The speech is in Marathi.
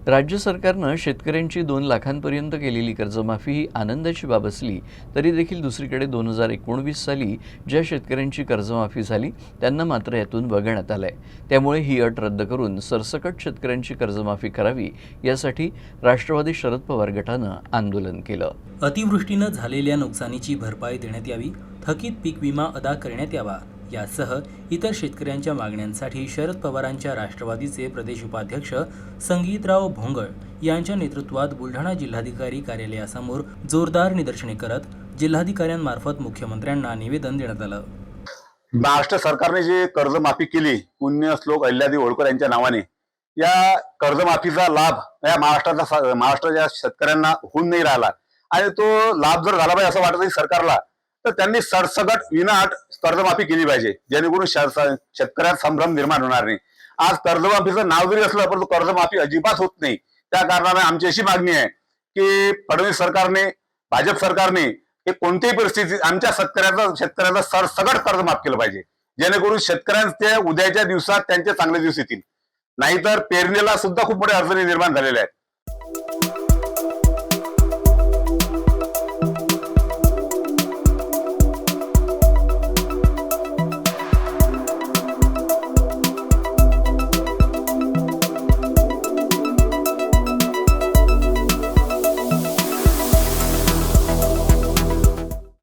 राज्य सरकारनं शेतकऱ्यांची 2 लाखांपर्यंत केलेली कर्जमाफी ही आनंदाची बाब असली तरी देखील दुसरीकडे 2019 साली ज्या शेतकऱ्यांची कर्जमाफी झाली त्यांना मात्र यातून वगळण्यात आलंय। त्यामुळे ही अट रद्द करून सरसकट शेतकऱ्यांची कर्जमाफी करावी यासाठी राष्ट्रवादी शरद पवार गटानं आंदोलन केलं। अतिवृष्टीनं झालेल्या नुकसानीची भरपाई देण्यात यावी, थकीत पीक विमा अदा करण्यात यावा यासह इतर शेतकऱ्यांच्या मागण्यांसाठी शरद पवारांच्या राष्ट्रवादीचे प्रदेश उपाध्यक्ष संगीतराव भोंगळ यांच्या नेतृत्वात बुलढाणा जिल्हाधिकारी कार्यालयासमोर जोरदार निदर्शने करत जिल्हाधिकाऱ्यांमार्फत मुख्यमंत्र्यांना निवेदन देण्यात आलं। महाराष्ट्र सरकारने जी कर्जमाफी केली पुण्यश्लोक अहिल्यादेवी होळकर यांच्या नावाने, या कर्जमाफीचा लाभ या महाराष्ट्राच्या शेतकऱ्यांना होऊन नाही राहिला आणि तो लाभ जर झाला पाहिजे असं वाटत नाही सरकारला, तर त्यांनी सरसकट विनाअट कर्जमाफी केली पाहिजे, जेणेकरून शेतकऱ्यात संभ्रम निर्माण होणार नाही। आज कर्जमाफीचं नाव जरी असलं परंतु कर्जमाफी अजिबात होत नाही। त्या कारणाने आमची अशी मागणी आहे की फडणवीस सरकारने, भाजप सरकारने हे कोणत्याही परिस्थितीत आमच्या शेतकऱ्याचं सरसकट कर्ज माफ केलं पाहिजे, जेणेकरून शेतकऱ्यांचे उद्याच्या दिवसात त्यांचे चांगले दिवस येतील। नाहीतर पेरणीला सुद्धा खूप मोठ्या अडचणी निर्माण झालेल्या आहेत।